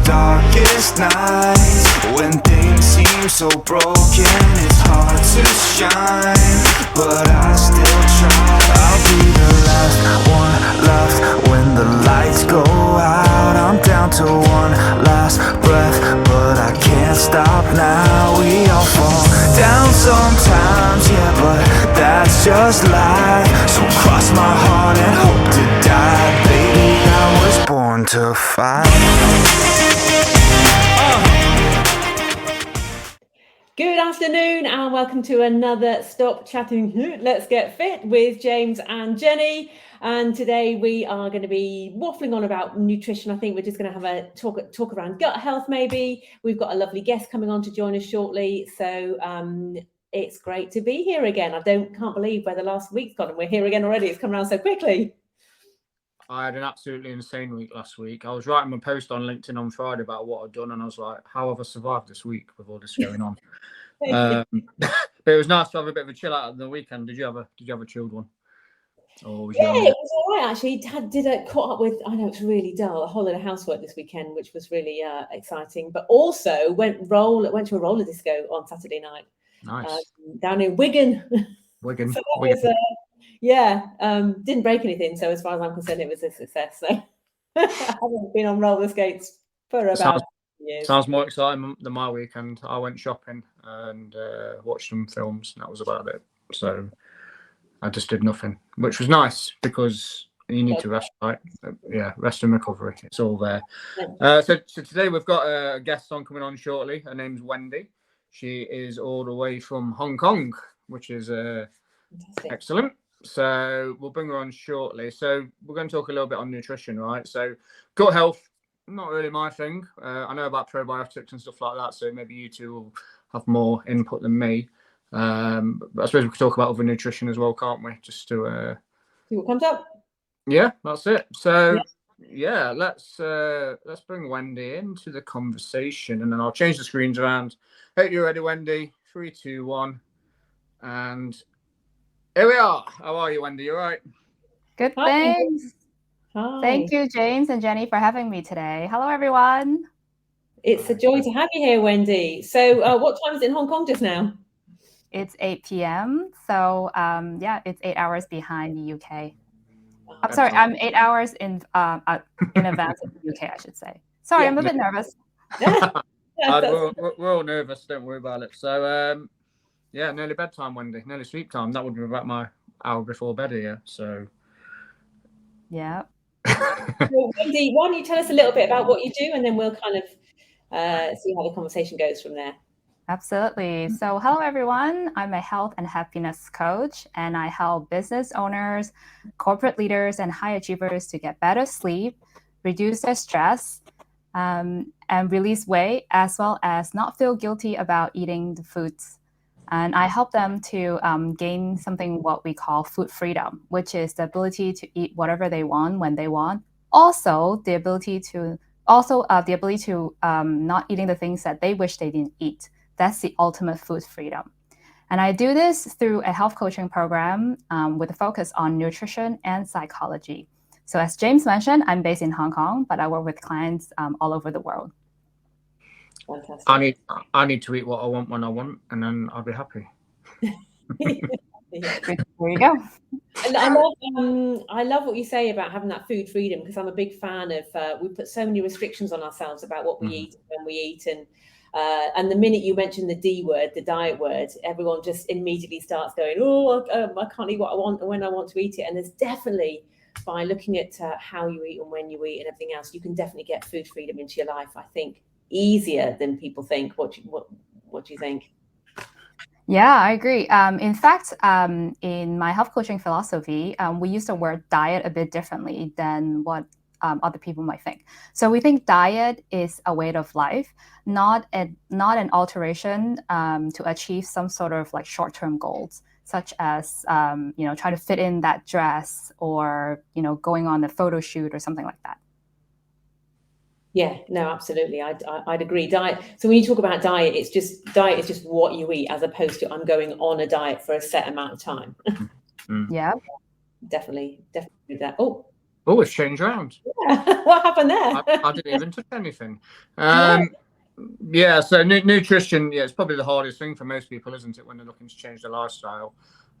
darkest nights, when things seem so broken, it's hard to shine, but I still try. I'll be the last one left when the lights go out. I'm down to one last breath, but I can't stop now. We all fall down sometimes, yeah, but that's just life. So cross my heart and hope to die. Baby, I was born to fight. Good afternoon and welcome to another Stop Chatting Let's Get Fit with James and Jenny. And today we are going to be waffling on about nutrition. I think we're just going to have a talk around gut health maybe. We've got a lovely guest coming on to join us shortly. So it's great to be here again. I can't believe where the last week's gone and we're here again already. It's come around so quickly. I had an absolutely insane week last week. I was writing my post on LinkedIn on Friday about what I'd done, and I was like, how have I survived this week with all this going on? But it was nice to have a bit of a chill out on the weekend. Did you have a chilled one? Or was it was all right actually. Caught up with, I know it's really dull, a whole lot of housework this weekend, which was really exciting, but also went to a roller disco on Saturday night. Nice. Down in Wigan. Wigan. So that was, didn't break anything, so as far as I'm concerned it was a success. So I haven't been on roller skates for about years. Sounds more exciting than my weekend. I went shopping and watched some films, and that was about it. So I just did nothing, which was nice because you need to rest, right? Yeah, rest and recovery. It's all there. So today we've got a guest coming on shortly. Her name's Wendy. She is all the way from Hong Kong, which is excellent. So we'll bring her on shortly. So we're going to talk a little bit on nutrition, right? So gut health, not really my thing. I know about probiotics and stuff like that, so maybe you two will have more input than me. But I suppose we could talk about other nutrition as well, can't we? Just to see what comes up. Yeah, that's it. So yeah, let's bring Wendy into the conversation, and then I'll change the screens around. Hope you're ready, Wendy. 3, 2, 1, and here we are. How are you, Wendy? You all right? Good, thanks. Hi. Thank you, James and Jenny, for having me today. Hello, everyone. It's a joy to have you here, Wendy. So what time is it in Hong Kong just now? It's 8 p.m. So it's 8 hours behind the UK. I'm sorry, I'm 8 hours in advance of the UK, I should say. Sorry, I'm a bit nervous. We're all nervous, don't worry about it. So nearly bedtime, Wendy. Nearly sleep time. That would be about my hour before bed here. So yeah. Well, Wendy, why don't you tell us a little bit about what you do, and then we'll kind of see how the conversation goes from there. Absolutely. So hello, everyone. I'm a health and happiness coach, and I help business owners, corporate leaders, and high achievers to get better sleep, reduce their stress, and release weight, as well as not feel guilty about eating the foods. And I help them to gain something what we call food freedom, which is the ability to eat whatever they want when they want. Also, the ability to not eating the things that they wish they didn't eat. That's the ultimate food freedom. And I do this through a health coaching program with a focus on nutrition and psychology. So as James mentioned, I'm based in Hong Kong, but I work with clients all over the world. Fantastic. I need to eat what I want when I want, and then I'll be happy. There you go. And I love what you say about having that food freedom, because I'm a big fan of we put so many restrictions on ourselves about what we eat and when we eat, and the minute you mention the D word, the diet word, everyone just immediately starts going, I can't eat what I want and when I want to eat it. And there's definitely, by looking at how you eat and when you eat and everything else, you can definitely get food freedom into your life, I think, easier than people think. What do you think? Yeah, I agree. In fact, in my health coaching philosophy, we use the word diet a bit differently than what other people might think. So we think diet is a way of life, not an alteration to achieve some sort of like short-term goals, such as trying to fit in that dress, or going on a photo shoot or something like that. Yeah, no, absolutely. I'd agree. Diet. So when you talk about diet is just what you eat, as opposed to I'm going on a diet for a set amount of time. Yeah, definitely that. Oh, Oh, it's changed around. Yeah. What happened there? I didn't even touch anything. Yeah, so nutrition, yeah, it's probably the hardest thing for most people, isn't it, when they're looking to change their lifestyle.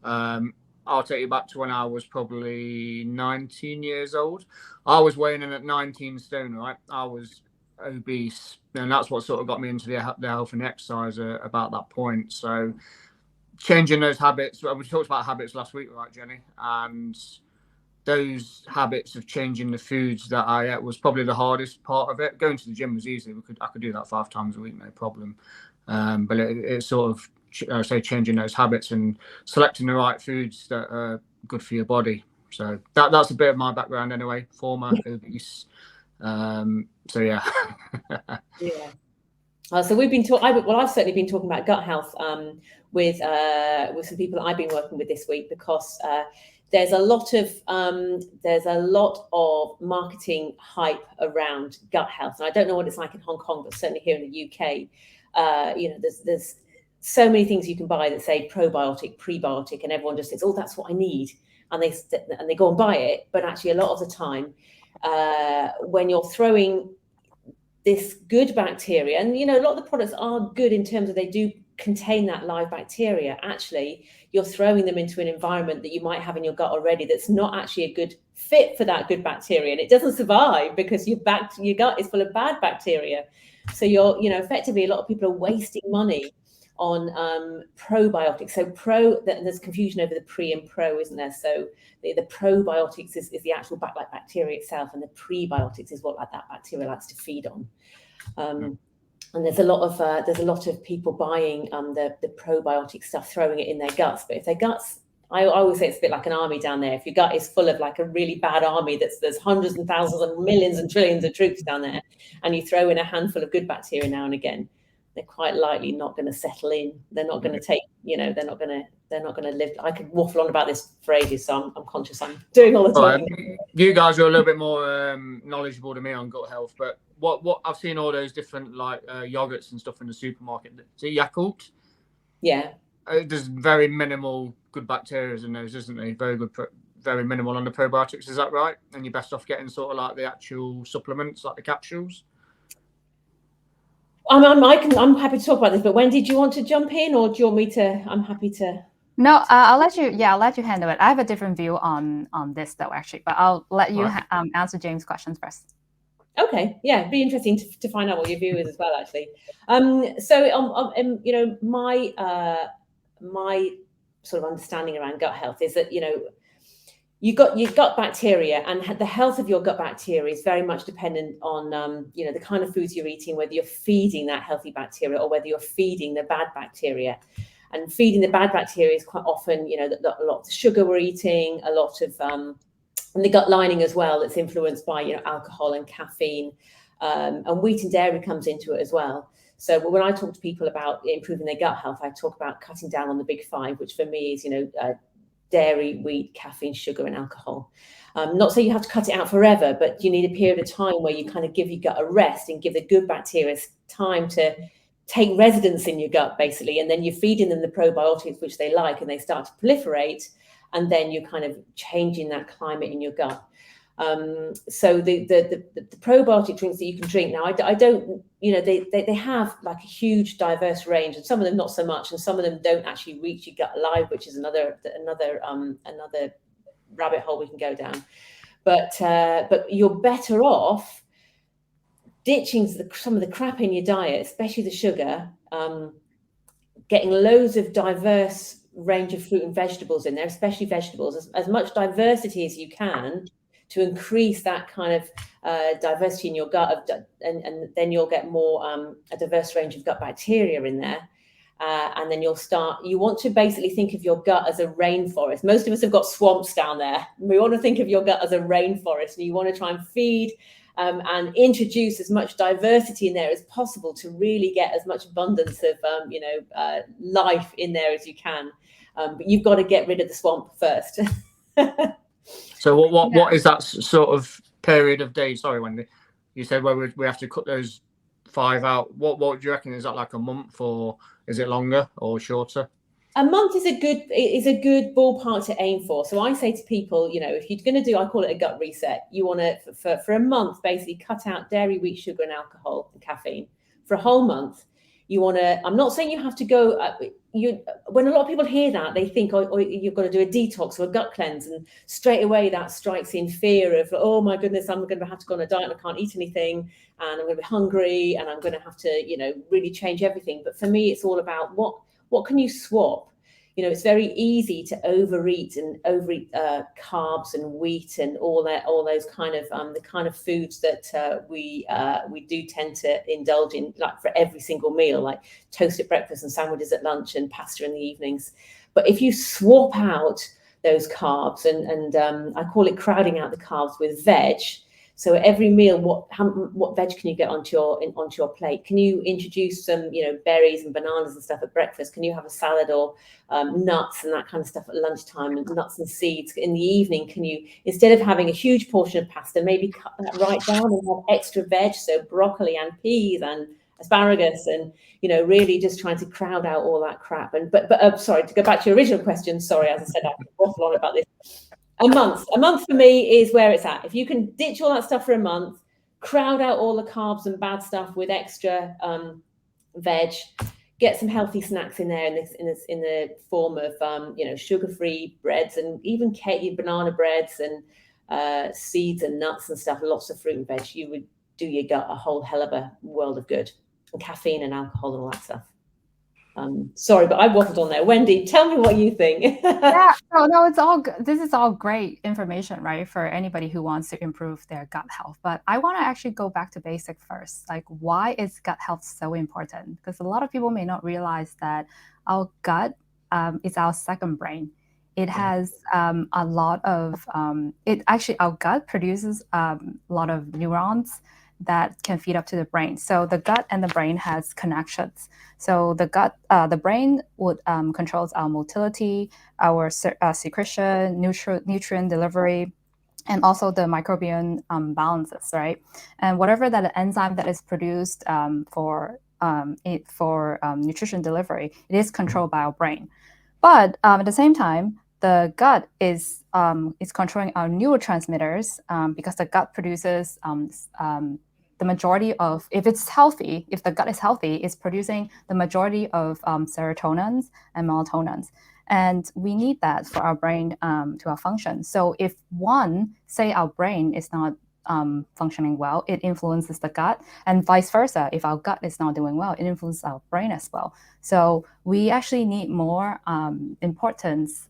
I'll take you back to when I was probably 19 years old. I was weighing in at 19 stone, right? I was obese, and that's what sort of got me into the health and exercise about that point. So changing those habits, we talked about habits last week, right, Jenny? And those habits of changing the foods that I ate was probably the hardest part of it. Going to the gym was easy. I could do that 5 times a week, no problem. But it's sort of, changing those habits and selecting the right foods that are good for your body. So that's a bit of my background anyway, former obese. So yeah. Yeah. So we've been talking. I've certainly been talking about gut health with some people that I've been working with this week, because there's a lot of marketing hype around gut health, and I don't know what it's like in Hong Kong, but certainly here in the UK, there's so many things you can buy that say probiotic, prebiotic, and everyone just says, "Oh, that's what I need," and they go and buy it. But actually, a lot of the time, when you're throwing this good bacteria, and a lot of the products are good in terms of they do contain that live bacteria, actually you're throwing them into an environment that you might have in your gut already that's not actually a good fit for that good bacteria, and it doesn't survive because your gut is full of bad bacteria. So you're effectively, a lot of people are wasting money on probiotics. So there's confusion over the pre and pro, isn't there? So the probiotics is the actual bacteria itself, and the prebiotics is what that bacteria likes to feed on. And there's a lot of people buying the probiotic stuff, throwing it in their guts. But if their guts, I always say it's a bit like an army down there. If your gut is full of like a really bad army, there's hundreds and thousands and millions and trillions of troops down there, and you throw in a handful of good bacteria now and again, they're quite likely not going to settle in. They're not going to take, they're not going to live. I could waffle on about this for ages, so I'm conscious I'm doing all the talking. You guys are a little bit more knowledgeable than me on gut health, but what I've seen all those different like yogurts and stuff in the supermarket. Is it Yakult? Yeah. There's very minimal good bacteria in those, isn't there? Very good, very minimal on the probiotics. Is that right? And you're best off getting sort of like the actual supplements, like the capsules. I'm happy to talk about this, but Wendy, do you want to jump in, or do you want me to? I'm happy to. No, I'll let you. Yeah, I'll let you handle it. I have a different view on this though, actually, but I'll let you answer James' questions first. Okay, yeah, it'd be interesting to find out what your view is as well, actually. My sort of understanding around gut health is that you've got your gut bacteria, and the health of your gut bacteria is very much dependent on the kind of foods you're eating, whether you're feeding that healthy bacteria or whether you're feeding the bad bacteria. And feeding the bad bacteria is quite often, a lot of the sugar we're eating, a lot of and the gut lining as well, that's influenced by alcohol and caffeine, and wheat and dairy comes into it as well. So when I talk to people about improving their gut health, I talk about cutting down on the big 5, which for me is dairy, wheat, caffeine, sugar, and alcohol. Not so you have to cut it out forever, but you need a period of time where you kind of give your gut a rest and give the good bacteria time to take residence in your gut, basically, and then you're feeding them the probiotics which they like, and they start to proliferate, and then you're kind of changing that climate in your gut. So the probiotic drinks that you can drink now, I don't, they have like a huge diverse range, and some of them not so much, and some of them don't actually reach your gut alive, which is another rabbit hole we can go down. But you're better off ditching some of the crap in your diet, especially the sugar, getting loads of diverse range of fruit and vegetables in there, especially vegetables, as much diversity as you can, to increase that kind of diversity in your gut, and then you'll get more a diverse range of gut bacteria in there. And then you want to basically think of your gut as a rainforest. Most of us have got swamps down there. We want to think of your gut as a rainforest, and you want to try and feed and introduce as much diversity in there as possible to really get as much abundance of life in there as you can. But you've got to get rid of the swamp first. So what is that sort of period of days? Sorry, Wendy, you said we have to cut those 5 out. What do you reckon? Is that like a month, or is it longer or shorter? A month is a good ballpark to aim for. So I say to people, if you're going to do, I call it a gut reset. You want to, for a month, basically cut out dairy, wheat, sugar, and alcohol and caffeine. For a whole month, you want to. I'm not saying you have to go. When a lot of people hear that, they think, oh, you've got to do a detox or a gut cleanse, and straight away that strikes in fear of, oh my goodness, I'm going to have to go on a diet and I can't eat anything, and I'm going to be hungry, and I'm going to have to, really change everything. But for me, it's all about what can you swap? It's very easy to overeat carbs and wheat and all those kind of the kind of foods that we do tend to indulge in, like for every single meal, like toast at breakfast and sandwiches at lunch and pasta in the evenings. But if you swap out those carbs and I call it crowding out the carbs with veg. So at every meal, what veg can you get onto your plate? Can you introduce some, berries and bananas and stuff at breakfast? Can you have a salad or nuts and that kind of stuff at lunchtime, and nuts and seeds in the evening? Can you, instead of having a huge portion of pasta, maybe cut that right down and have extra veg, so broccoli and peas and asparagus, and really just trying to crowd out all that crap. And but sorry, to go back to your original question. Sorry, as I said, I could waffle on about this. A month for me is where it's at. If you can ditch all that stuff for a month, crowd out all the carbs and bad stuff with extra veg, get some healthy snacks in there in the form of sugar-free breads and even banana breads and seeds and nuts and stuff, lots of fruit and veg. You would do your gut a whole hell of a world of good. And caffeine and alcohol and all that stuff. Sorry, but I waffled on there. Wendy, tell me what you think. Yeah, no, it's all good. This is all great information, right, for anybody who wants to improve their gut health. But I want to actually go back to basic first. Like, why is gut health so important? Because a lot of people may not realize that our gut is our second brain. It has a lot of our gut produces a lot of neurons that can feed up to the brain. So the gut and the brain has connections. So the brain would controls our motility, our secretion, nutrient delivery, and also the microbiome balances, right? And whatever that enzyme that is produced for nutrition delivery, it is controlled by our brain. But at the same time, the gut is controlling our neurotransmitters because the gut produces the majority of, if the gut is healthy, it's producing the majority of serotonins and melatonins. And we need that for our brain to have function. So if say our brain is not functioning well, it influences the gut, and vice versa. If our gut is not doing well, it influences our brain as well. So we actually need more importance.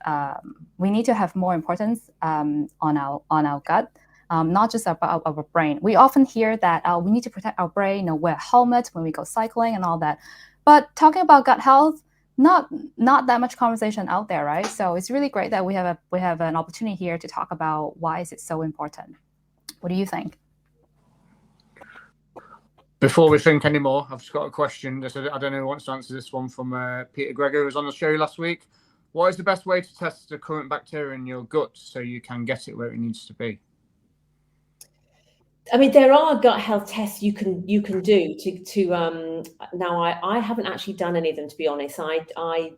We need to have more importance on our gut. Not just about our brain. We often hear that we need to protect our brain, wear helmets when we go cycling and all that. But talking about gut health, not that much conversation out there, right? So it's really great that we have an opportunity here to talk about why is it so important. What do you think? Before we think anymore, I've just got a question. I don't know who wants to answer this one, from Peter Gregor, who was on the show last week. What is the best way to test the current bacteria in your gut so you can get it where it needs to be? I mean, there are gut health tests you can do to now I haven't actually done any of them, to be honest. I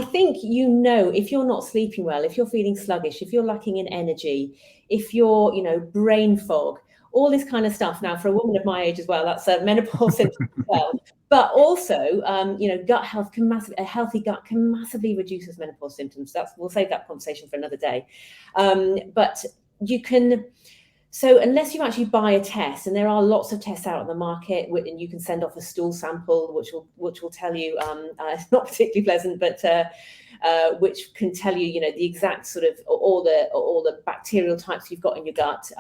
think, if you're not sleeping well, if you're feeling sluggish, if you're lacking in energy, if you're, brain fog, all this kind of stuff. Now, for a woman of my age as well, that's a menopause symptom as well. But also, gut health a healthy gut can massively reduce menopause symptoms. We'll save that conversation for another day. But you can. So unless you actually buy a test, and there are lots of tests out on the market, and you can send off a stool sample, which will tell you, it's not particularly pleasant, but which can tell you, the exact sort of all the bacterial types you've got in your gut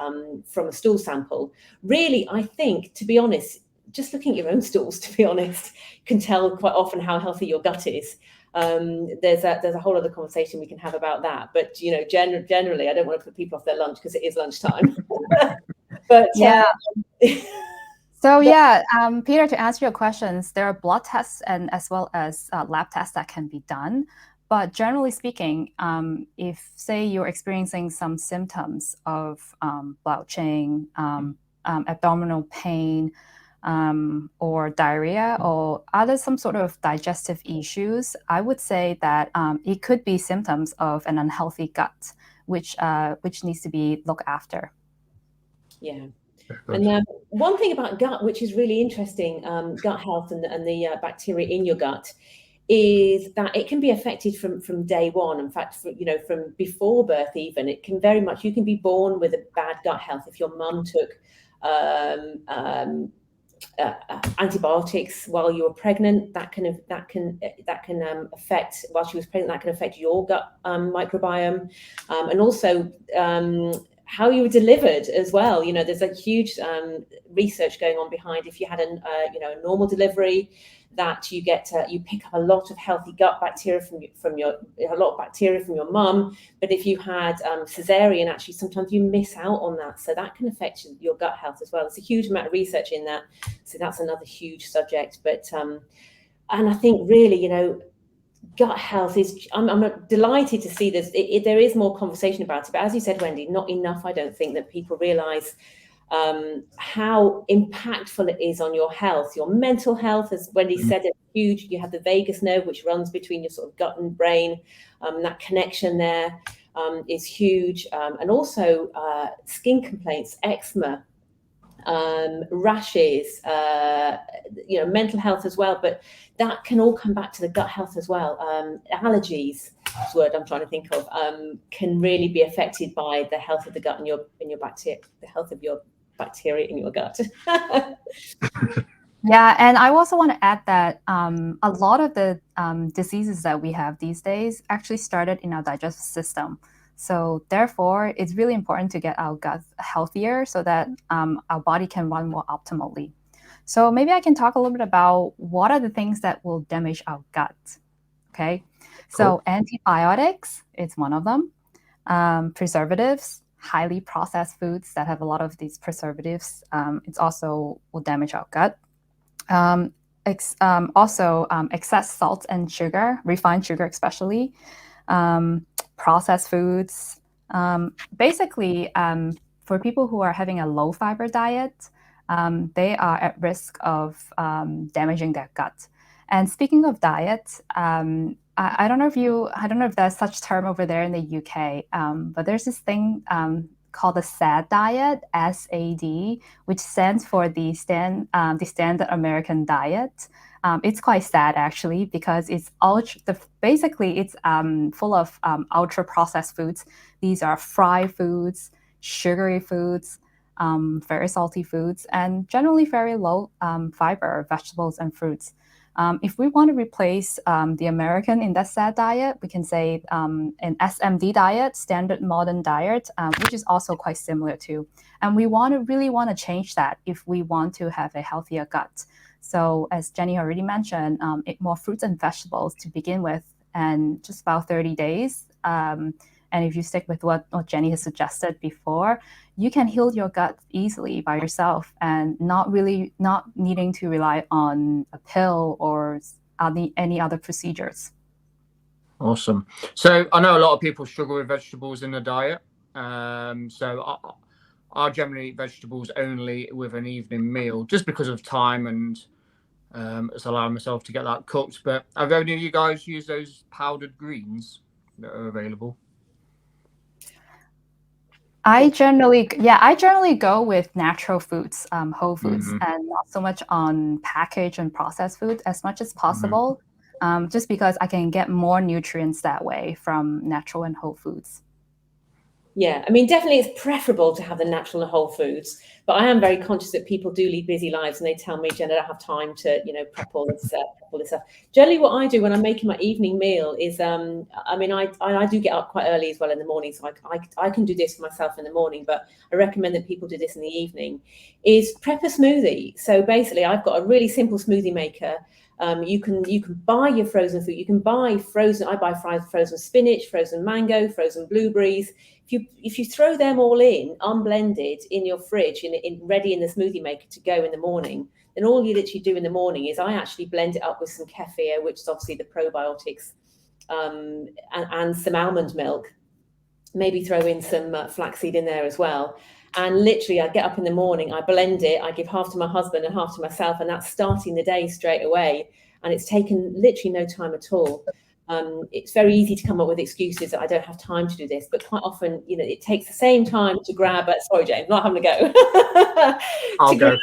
from a stool sample. Really, I think, to be honest, just looking at your own stools, to be honest, can tell quite often how healthy your gut is. There's a whole other conversation we can have about that, but generally I don't want to put people off their lunch because it is lunchtime. But yeah. So yeah, Peter, to answer your questions, there are blood tests and as well as lab tests that can be done. But generally speaking, if say you're experiencing some symptoms of blouching, abdominal pain, or diarrhea or other some sort of digestive issues, I would say that it could be symptoms of an unhealthy gut, which needs to be looked after. Yeah. And one thing about gut, which is really interesting, gut health and the bacteria in your gut, is that it can be affected from day one. In fact, from before birth, even it can very much. You can be born with a bad gut health if your mum took antibiotics while you were pregnant. That can affect, while she was pregnant, that can affect your gut microbiome, and also how you were delivered as well. There's a huge research going on behind if you had a normal delivery, that you pick up a lot of healthy gut bacteria from your mum. But if you had cesarean, actually sometimes you miss out on that, so that can affect your gut health as well. There's a huge amount of research in that, so that's another huge subject. But and I think really, gut health is, I'm delighted to see this. There is more conversation about it, but as you said, Wendy, not enough. I don't think that people realize how impactful it is on your health, your mental health. As Wendy said, it's huge. You have the vagus nerve, which runs between your sort of gut and brain. That connection there is huge. And also skin complaints, eczema, rashes, mental health as well. But that can all come back to the gut health as well. Allergies, that's the word I'm trying to think of, can really be affected by the health of the gut and your bacteria, the health of your bacteria in your gut. Yeah, and I also want to add that a lot of the diseases that we have these days actually started in our digestive system. So therefore, it's really important to get our gut healthier so that our body can run more optimally. So maybe I can talk a little bit about what are the things that will damage our gut. Okay, so antibiotics is one of them. Preservatives, highly processed foods that have a lot of these preservatives, it's also will damage our gut. Also, excess salt and sugar, refined sugar especially, processed foods. Basically, for people who are having a low fiber diet, they are at risk of damaging their gut. And speaking of diet, I don't know if there's such term over there in the UK, but there's this thing called the SAD diet, SAD, which stands for the Standard American Diet. It's quite sad actually, because it's basically full of ultra processed foods. These are fried foods, sugary foods, very salty foods, and generally very low fiber vegetables and fruits. If we want to replace the American in that SAD diet, we can say an SMD diet, Standard Modern Diet, which is also quite similar too. And we really want to change that if we want to have a healthier gut. So as Jenny already mentioned, eat more fruits and vegetables to begin with, and just about 30 days. And if you stick with what Jenny has suggested before, you can heal your gut easily by yourself and not needing to rely on a pill or any other procedures. Awesome. So I know a lot of people struggle with vegetables in the diet. So I generally eat vegetables only with an evening meal, just because of time and it's allowing myself to get that cooked. But have any of you guys used those powdered greens that are available? I generally go with natural foods, whole foods, and not so much on packaged and processed food as much as possible, just because I can get more nutrients that way from natural and whole foods. Yeah, I mean, definitely it's preferable to have the natural and whole foods, but I am very conscious that people do lead busy lives and they tell me, Jen, I don't have time to, prep all this stuff. Generally what I do when I'm making my evening meal is, I do get up quite early as well in the morning, so I can do this for myself in the morning, but I recommend that people do this in the evening, is prep a smoothie. So basically I've got a really simple smoothie maker. You can buy your frozen food. You can buy I buy frozen spinach, frozen mango, frozen blueberries. If you throw them all in unblended in your fridge, ready in the smoothie maker to go in the morning, then all you literally do in the morning is I actually blend it up with some kefir, which is obviously the probiotics, and some almond milk. Maybe throw in some flaxseed in there as well. And literally, I get up in the morning, I blend it, I give half to my husband and half to myself, and that's starting the day straight away. And it's taken literally no time at all. It's very easy to come up with excuses that I don't have time to do this, but quite often, it takes the same time to grab a, sorry, James, not having a go. I'll go.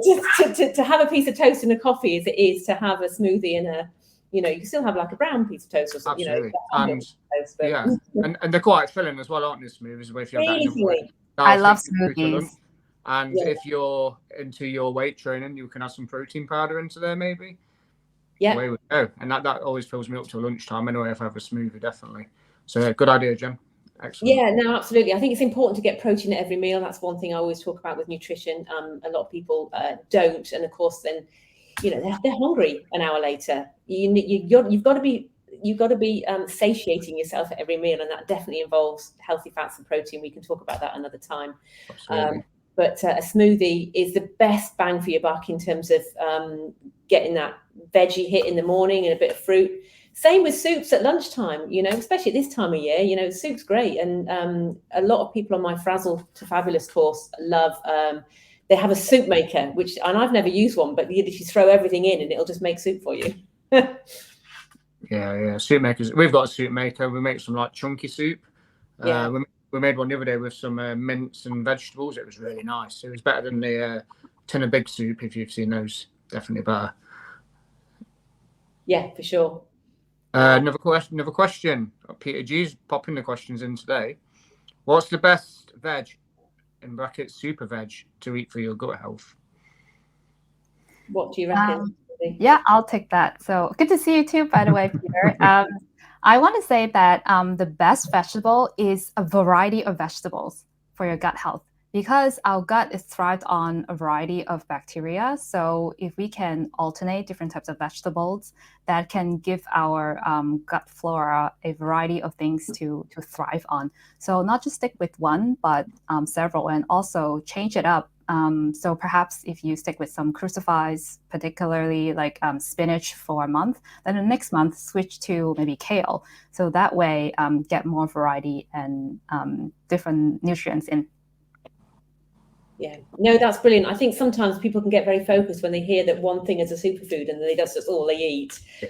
Just to have a piece of toast and a coffee as it is to have a smoothie and a, you can still have like a brown piece of toast or something. Absolutely. Toast, but... Yeah, and they're quite filling as well, aren't they, smoothies? If you have that in the morning. I love smoothies. And if you're into your weight training, you can add some protein powder into there, maybe. Yeah. Away we go. And that always fills me up till lunchtime anyway if I have a smoothie, definitely. So good idea, Jen. Excellent. Yeah, no, absolutely. I think it's important to get protein at every meal. That's one thing I always talk about with nutrition. A lot of people don't. And of course, then, they're hungry an hour later. You've got to be satiating yourself at every meal. And that definitely involves healthy fats and protein. We can talk about that another time. But a smoothie is the best bang for your buck in terms of getting that veggie hit in the morning and a bit of fruit. Same with soups at lunchtime, especially at this time of year, soup's great. And a lot of people on my Frazzle to Fabulous course love, they have a soup maker, and I've never used one, but you just throw everything in and it'll just make soup for you. Yeah. Soup makers. We've got a soup maker. We make some like chunky soup. Yeah. We made one the other day with some mince and vegetables. It was really nice. It was better than the tin of big soup, if you've seen those. Definitely better. Yeah, for sure. Another question. Peter G's popping the questions in today. What's the best veg, in brackets, super veg, to eat for your gut health? What do you reckon? Yeah, I'll take that. So good to see you too, by the way, Peter. I want to say that the best vegetable is a variety of vegetables for your gut health, because our gut is thrived on a variety of bacteria. So if we can alternate different types of vegetables, that can give our gut flora a variety of things to thrive on. So not just stick with one, but several, and also change it up. So perhaps if you stick with some crucifers, particularly like spinach for a month, then the next month switch to maybe kale. So that way get more variety and different nutrients in. Yeah, no, that's brilliant. I think sometimes people can get very focused when they hear that one thing is a superfood and that's all they eat. Yeah.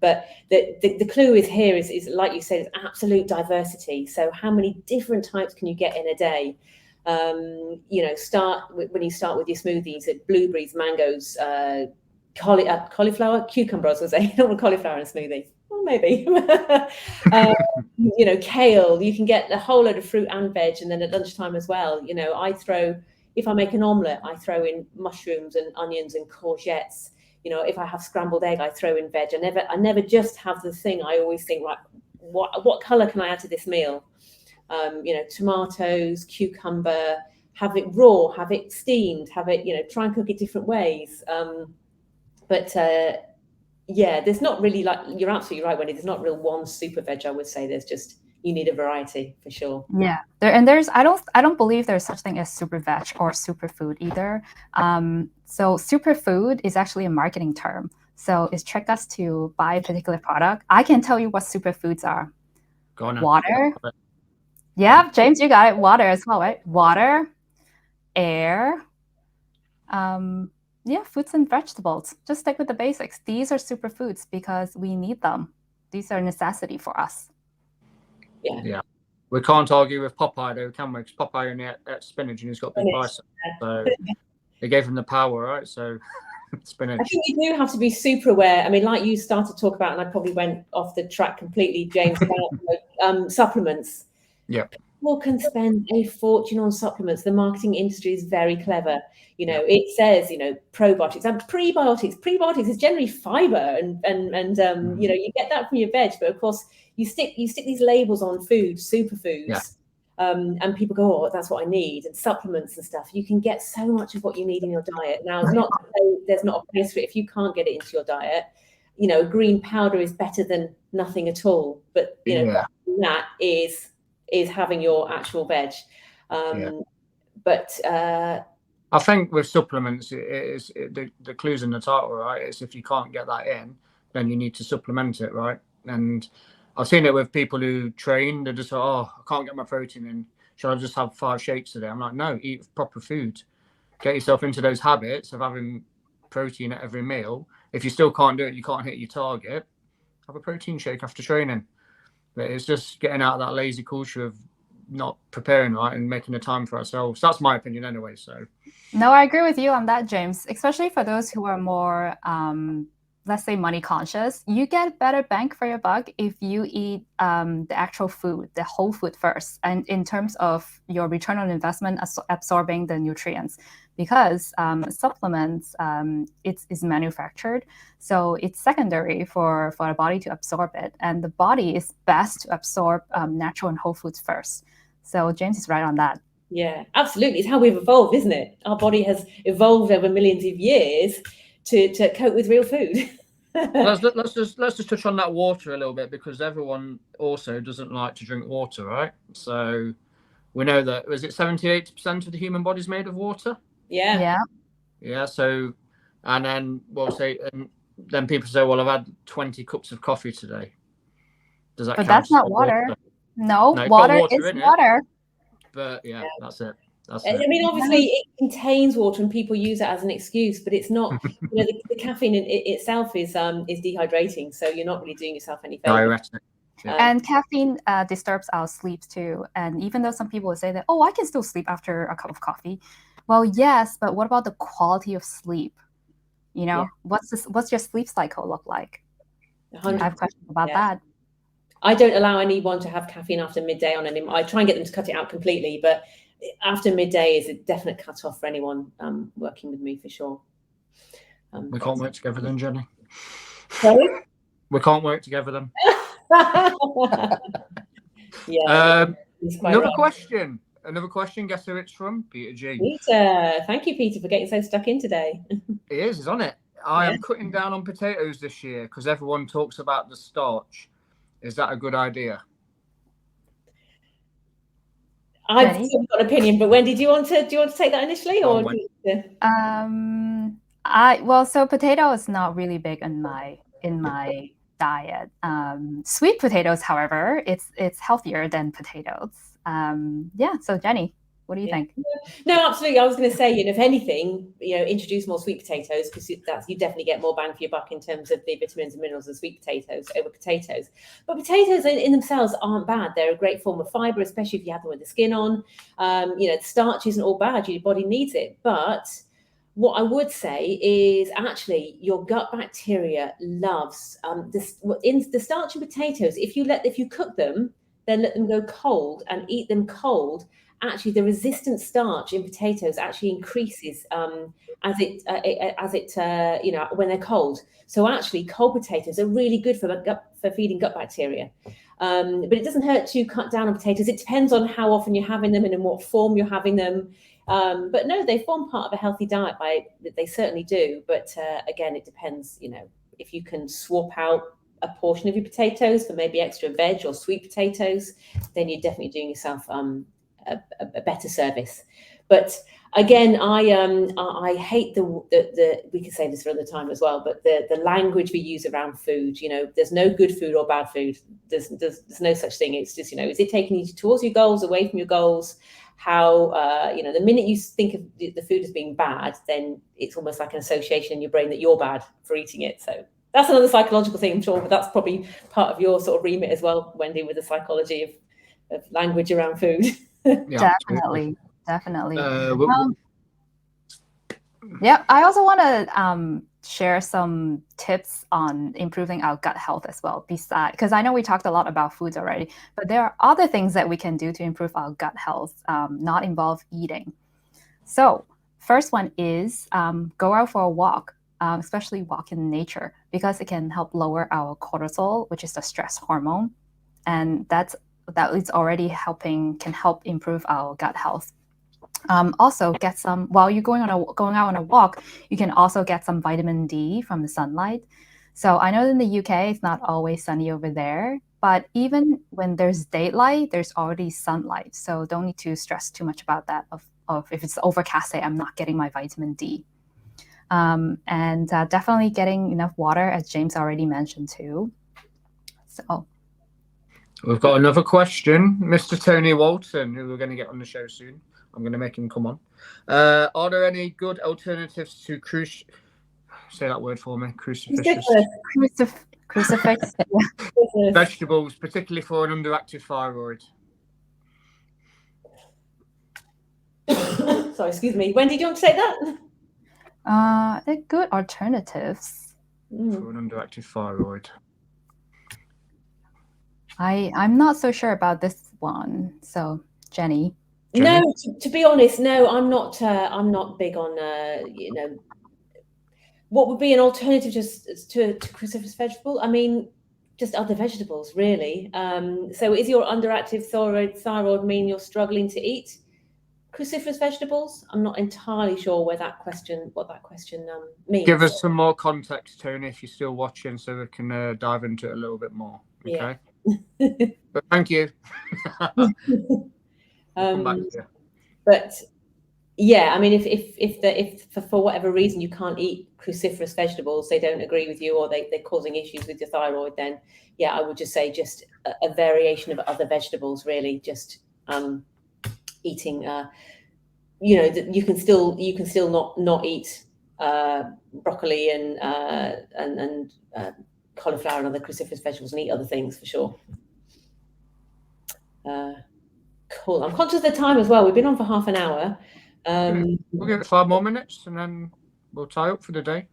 But the clue is here is like you said, it's absolute diversity. So how many different types can you get in a day? When you start with your smoothies at blueberries, mangoes, cauliflower, cucumber. I was going to say, you don't want cauliflower in a smoothie. Well, maybe. Kale. You can get a whole load of fruit and veg, and then at lunchtime as well. If I make an omelette, I throw in mushrooms and onions and courgettes. If I have scrambled egg, I throw in veg. I never just have the thing. I always think, right, what color can I add to this meal? Tomatoes, cucumber, have it raw, have it steamed, have it, try and cook it different ways. There's not really, like, you're absolutely right, Wendy, there's not real one super veg. I would say there's just, you need a variety for sure. Yeah, I don't believe there's such thing as super veg or superfood either. So superfood is actually a marketing term. So it's trick us to buy a particular product. I can tell you what superfoods are. Go on. Water. Yeah, James, you got it. Water as well, right? Water, air, fruits and vegetables. Just stick with the basics. These are superfoods because we need them. These are a necessity for us. Yeah. We can't argue with Popeye though, can we? Because Popeye only ate spinach and he's got big biceps. So they gave him the power, right? So spinach. I think you do have to be super aware. I mean, like you started to talk about, and I probably went off the track completely, James, about supplements. Yeah. People can spend a fortune on supplements. The marketing industry is very clever. It says, probiotics and prebiotics. Prebiotics is generally fiber and you get that from your veg. But of course, you stick these labels on food, superfoods. Yeah. And people go, oh, that's what I need. And supplements and stuff. You can get so much of what you need in your diet. Now, it's not to say there's not a place for it if you can't get it into your diet. Green powder is better than nothing at all. But that is having your actual veg. But I think with supplements, the clue's in the title, right? It's if you can't get that in, then you need to supplement it, right? And I've seen it with people who train. They're just like, oh, I can't get my protein in. should I just have 5 shakes today? I'm like, no, eat proper food. Get yourself into those habits of having protein at every meal. If you still can't do it, you can't hit your target, have a protein shake after training. But it's just getting out of that lazy culture of not preparing right and making the time for ourselves. That's my opinion anyway. So No, I agree with you on that, James, especially for those who are more, let's say, money conscious. You get better bang for your buck if you eat the actual food, the whole food first, and in terms of your return on investment absorbing the nutrients, because supplements, it's manufactured, so it's secondary for the body to absorb it, and the body is best to absorb natural and whole foods first. So James is right on that. Yeah, absolutely. It's how we've evolved, isn't it? Our body has evolved over millions of years to cope with real food. let's just touch on that water a little bit, because everyone also doesn't like to drink water, right? So we know that, is it 78% of the human body is made of water? Yeah. So, and then we'll say, and then people say, well, I've had 20 cups of coffee today. Does that But count? that's not water. No, it's got water water is in it. water. But yeah, that's it. I mean, obviously, it contains water, and people use it as an excuse, but it's not. The caffeine in itself is dehydrating, so you're not really doing yourself any favor. Diuretic. And caffeine disturbs our sleep too. And even though some people would say that, oh, I can still sleep after a cup of coffee. Well, yes, but what about the quality of sleep? What's your sleep cycle look like? 100%. I have questions about that. I don't allow anyone to have caffeine after midday on any. I try and get them to cut it out completely, but after midday is a definite cut off for anyone working with me, for sure. We can't work together then, Jenny. Sorry? We can't work together then. Yeah. Another question. Guess who it's from? Peter G. Peter. Thank you, Peter, for getting so stuck in today. He's on it. I am cutting down on potatoes this year because everyone talks about the starch. Is that a good idea? I've still got an opinion, but Wendy, do you want to take that initially, or? So potato is not really big in my diet. Sweet potatoes, however, it's healthier than potatoes. So Jenny, what do you think? No, absolutely. I was going to say, if anything, introduce more sweet potatoes, because you definitely get more bang for your buck in terms of the vitamins and minerals of sweet potatoes over potatoes. But potatoes in themselves aren't bad. They're a great form of fiber, especially if you have them with the skin on. The starch isn't all bad. Your body needs it. But what I would say is actually your gut bacteria loves in the starch in potatoes. If you cook them, then let them go cold and eat them cold. Actually, the resistant starch in potatoes actually increases as it when they're cold. So actually, cold potatoes are really good for feeding gut bacteria. But it doesn't hurt to cut down on potatoes. It depends on how often you're having them and in what form you're having them. But no, they form part of a healthy diet. They certainly do. But again, it depends. If you can swap out a portion of your potatoes for maybe extra veg or sweet potatoes, then you're definitely doing yourself a better service. But again, I hate the we can say this for another time as well, but the language we use around food. There's no good food or bad food. There's no such thing. It's just is it taking you towards your goals, away from your goals? How the minute you think of the food as being bad, then it's almost like an association in your brain that you're bad for eating it. So that's another psychological thing, I'm sure, but that's probably part of your sort of remit as well, Wendy, with the psychology of language around food. Yeah, definitely. I also want to share some tips on improving our gut health as well, because I know we talked a lot about foods already, but there are other things that we can do to improve our gut health, not involve eating. So first one is go out for a walk, especially walk in nature, because it can help lower our cortisol, which is the stress hormone, and that is already can help improve our gut health. Also get some, while you're going out on a walk, you can also get some vitamin D from the sunlight. So I know in the UK, it's not always sunny over there, but even when there's daylight, there's already sunlight. So don't need to stress too much about that of if it's overcast, say I'm not getting my vitamin D. And definitely getting enough water, as James already mentioned too. So. We've got another question, Mr. Tony Walton, who we're going to get on the show soon. I'm going to make him come on. Are there any good alternatives to say that word for me, crucifixes? Crucifix. Vegetables, particularly for an underactive thyroid. Sorry, excuse me. Wendy, do you want to say that? They're good alternatives. For an underactive thyroid. I'm not so sure about this one. So, Jenny. No, to be honest, no, I'm not. I'm not big on what would be an alternative just to cruciferous vegetable. I mean, just other vegetables, really. So, is your underactive thyroid mean you're struggling to eat cruciferous vegetables? I'm not entirely sure what that question means. Give us some more context, Tony, if you're still watching, so we can dive into it a little bit more. Okay. Yeah. But thank you. We'll come back to you. But yeah, I mean, if for whatever reason you can't eat cruciferous vegetables, they don't agree with you, or they're causing issues with your thyroid, then yeah, I would just say just a variation of other vegetables, really. Just eating, you can still not eat broccoli and cauliflower and other cruciferous vegetables, and eat other things for sure. Cool. I'm conscious of the time as well. We've been on for half an hour. We'll give it 5 more minutes and then we'll tie up for the day.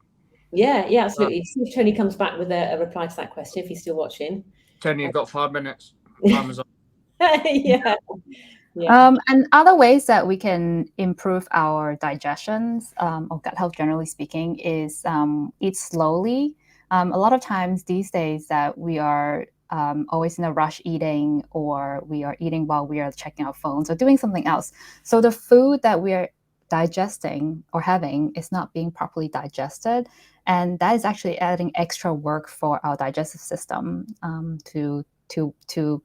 Yeah, absolutely. See if Tony comes back with a reply to that question, if he's still watching. Tony, you've got 5 minutes. Time is up. Yeah. And other ways that we can improve our digestions or gut health, generally speaking, is eat slowly. A lot of times these days that we are always in a rush eating, or we are eating while we are checking our phones or doing something else. So the food that we are digesting or having is not being properly digested. And that is actually adding extra work for our digestive system to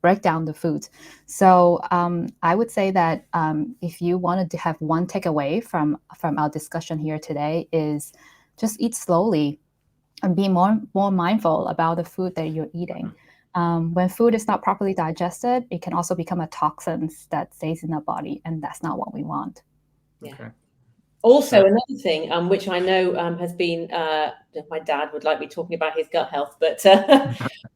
break down the foods. So I would say that if you wanted to have one takeaway from our discussion here today, is just eat slowly and be more mindful about the food that you're eating. When food is not properly digested, it can also become a toxin that stays in the body, and that's not what we want. Yeah. Okay. Also, another thing, which I know has been, my dad would like me talking about his gut health, but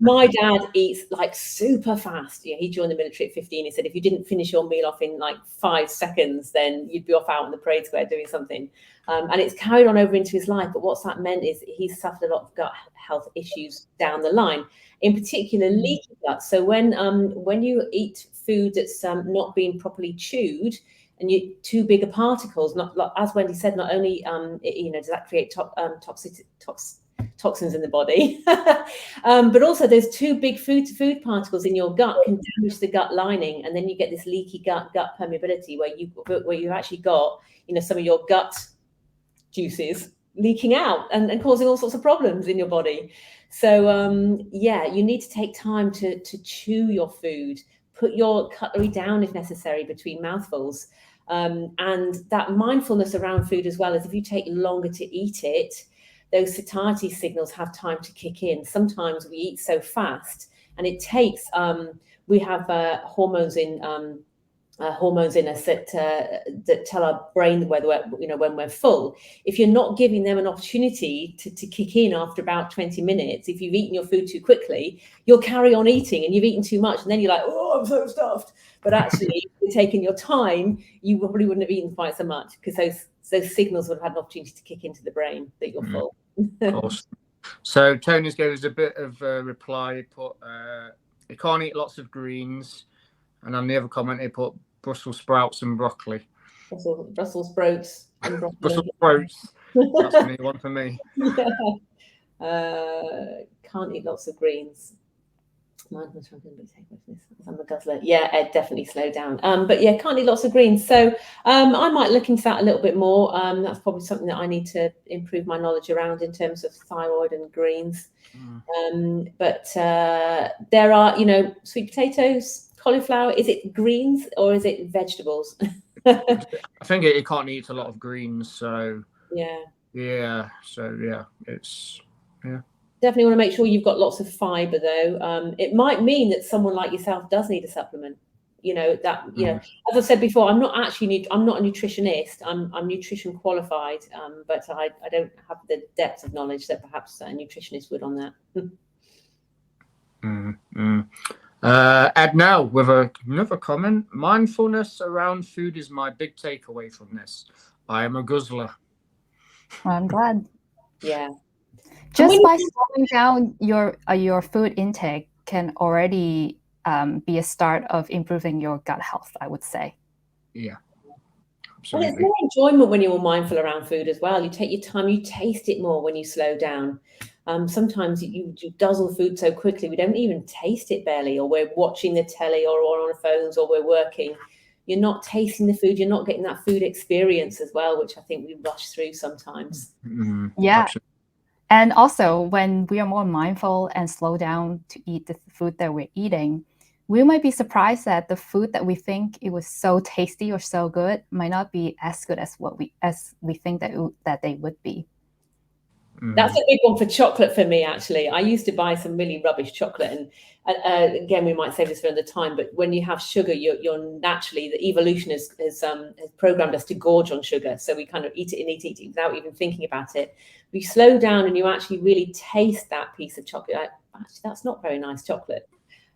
my dad eats like super fast. Yeah, he joined the military at 15. He said if you didn't finish your meal off in like 5 seconds, then you'd be off out on the parade square doing something. And it's carried on over into his life. But what's that meant is he's suffered a lot of gut health issues down the line, in particular leaky gut. So when you eat food that's not being properly chewed, and you too big of particles, not as Wendy said, not only does that create toxins in the body, but also there's too big food particles in your gut can damage the gut lining, and then you get this leaky gut permeability where you've actually got some of your gut juices leaking out and causing all sorts of problems in your body. So you need to take time to chew your food. Put your cutlery down if necessary between mouthfuls. And that mindfulness around food as well, as if you take longer to eat it, those satiety signals have time to kick in. Sometimes we eat so fast, and it takes, we have hormones in us that tell our brain whether when we're full. If you're not giving them an opportunity to kick in after about 20 minutes, if you've eaten your food too quickly, you'll carry on eating, and you've eaten too much, and then you're like, oh, I'm so stuffed. But actually, if you're taking your time, you probably wouldn't have eaten quite so much, because those signals would have had an opportunity to kick into the brain that you're full. Awesome. So Tony's gave us a bit of a reply. He put, you can't eat lots of greens. And on the other comment, he put Brussels sprouts and broccoli. Brussels sprouts and broccoli. Brussels sprouts. That's a new one for me. Yeah. Can't eat lots of greens. I'm a guzzler. Yeah, Ed, definitely slow down. But yeah, can't eat lots of greens. So I might look into that a little bit more. That's probably something that I need to improve my knowledge around in terms of thyroid and greens. But there are, sweet potatoes, cauliflower. Is it greens or is it vegetables? I think it can't eat a lot of greens. So yeah. So yeah, it's Definitely want to make sure you've got lots of fiber, though. It might mean that someone like yourself does need a supplement. As I said before, I'm not a nutritionist. I'm nutrition qualified, but I don't have the depth of knowledge that perhaps a nutritionist would on that. Ed now with another comment. Mindfulness around food is my big takeaway from this. I am a guzzler. I'm glad. Yeah. Just by slowing down your food intake can already be a start of improving your gut health, I would say. Yeah. Absolutely. Well, it's more enjoyment when you're mindful around food as well. You take your time, you taste it more when you slow down. Sometimes you guzzle food so quickly, we don't even taste it barely, or we're watching the telly or on our phones, or we're working. You're not tasting the food. You're not getting that food experience as well, which I think we rush through sometimes. Yeah. Absolutely. And also, when we are more mindful and slow down to eat the food that we're eating, we might be surprised that the food that we think it was so tasty or so good might not be as good as we think that they would be. That's a big one for chocolate for me, actually. I used to buy some really rubbish chocolate, and again, we might save this for another time, but when you have sugar, you're naturally, the evolution has programmed us to gorge on sugar. So we kind of eat it without even thinking about it. We slow down and you actually really taste that piece of chocolate. Actually, that's not very nice chocolate.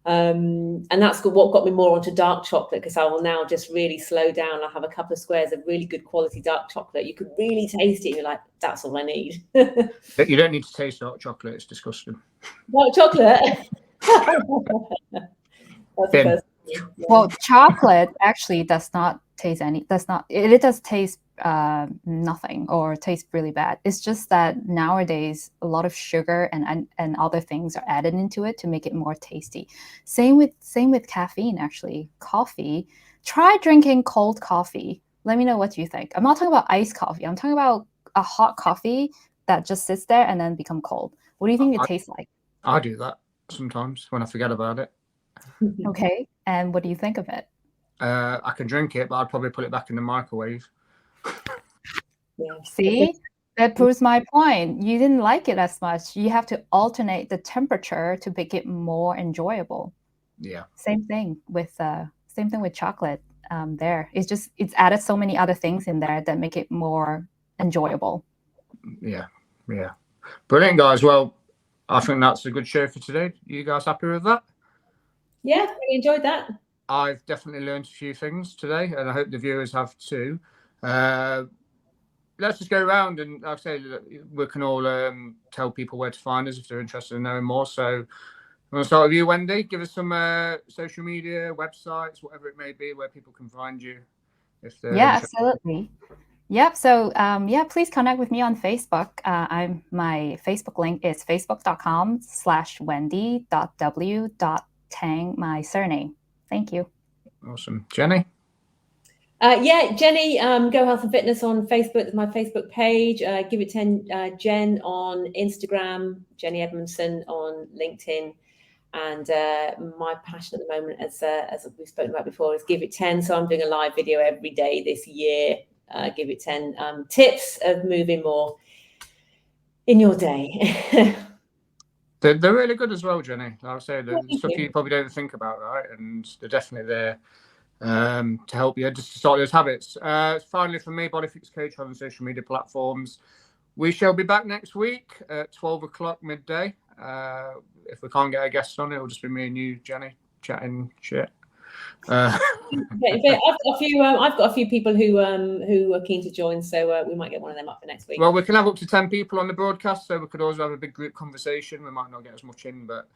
And that's what got me more onto dark chocolate, because I will now just really slow down. I'll have a couple of squares of really good quality dark chocolate. You could really taste it. You're like, that's all I need. You don't need to taste dark chocolate. It's disgusting. Dark chocolate? Well, chocolate actually does not taste it does taste nothing or taste really bad. It's just that nowadays a lot of sugar and other things are added into it to make it more tasty. Same with caffeine, actually. Coffee. Try drinking cold coffee. Let me know what you think. I'm not talking about iced coffee. I'm talking about a hot coffee that just sits there and then become cold. What do you think it tastes like? I do that sometimes when I forget about it. Okay. And what do you think of it? I can drink it, but I'd probably put it back in the microwave. Yeah. See, that proves my point. You didn't like it as much. You have to alternate the temperature to make it more enjoyable. Yeah. Same thing with chocolate. It's added so many other things in there that make it more enjoyable. Yeah. Brilliant, guys. Well, I think that's a good show for today. You guys happy with that? Yeah, really enjoyed that. I've definitely learned a few things today, and I hope the viewers have too. Let's just go around and, like I say, we can all tell people where to find us if they're interested in knowing more. So I'm going to start with you, Wendy. Give us some social media, websites, whatever it may be, where people can find you. If they're interested. Absolutely. Yep. So please connect with me on Facebook. My Facebook link is facebook.com/wendy.w.tang, my surname. Thank you. Awesome. Jenny? Jenny, Go Health and Fitness on Facebook, my Facebook page. Give It 10 Jen on Instagram, Jenny Edmondson on LinkedIn. And my passion at the moment, as we've spoken about before, is Give It 10. So I'm doing a live video every day this year. Give It 10 tips of moving more in your day. They're really good as well, Jenny. I would say the stuff you probably don't think about, right? And they're definitely there to help you just to start those habits. Finally, from me, Bodyfix Coach on the social media platforms. We shall be back next week at 12 o'clock midday. If we can't get a guest on, it'll just be me and you, Jenny, chatting shit. I've got a few people who are keen to join, so we might get one of them up for next week. Well, we can have up to 10 people on the broadcast, so we could also have a big group conversation. We might not get as much in, but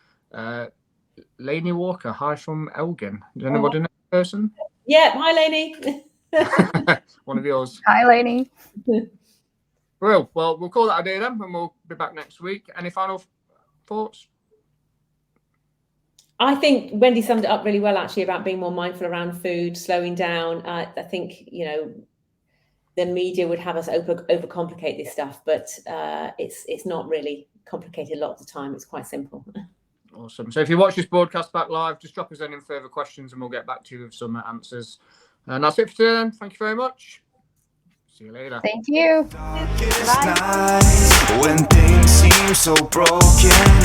Lainey Walker, hi from Elgin. Does anybody know that person? Yeah, hi Lainey. One of yours. Hi Lainey. Well, we'll call that a day then, and we'll be back next week. Any final thoughts? I think Wendy summed it up really well, actually, about being more mindful around food, slowing down. I think, the media would have us overcomplicate this stuff, but it's not really complicated a lot of the time. It's quite simple. Awesome. So if you watch this broadcast back live, just drop us any further questions and we'll get back to you with some answers. And that's it for today then. Thank you very much. See you later. Thank you. Darkest nights, when things seem so broken,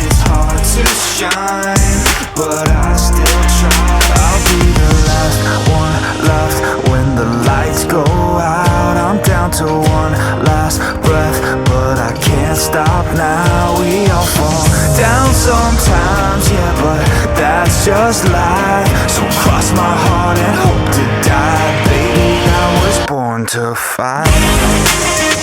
it's hard to shine, but I still try. I'll be the last one left when the lights go out. I'm down to one last breath, but I can't stop now. We all fall down sometimes, yeah, but that's just life. So cross my heart and hope to die. Baby, I was born to fight.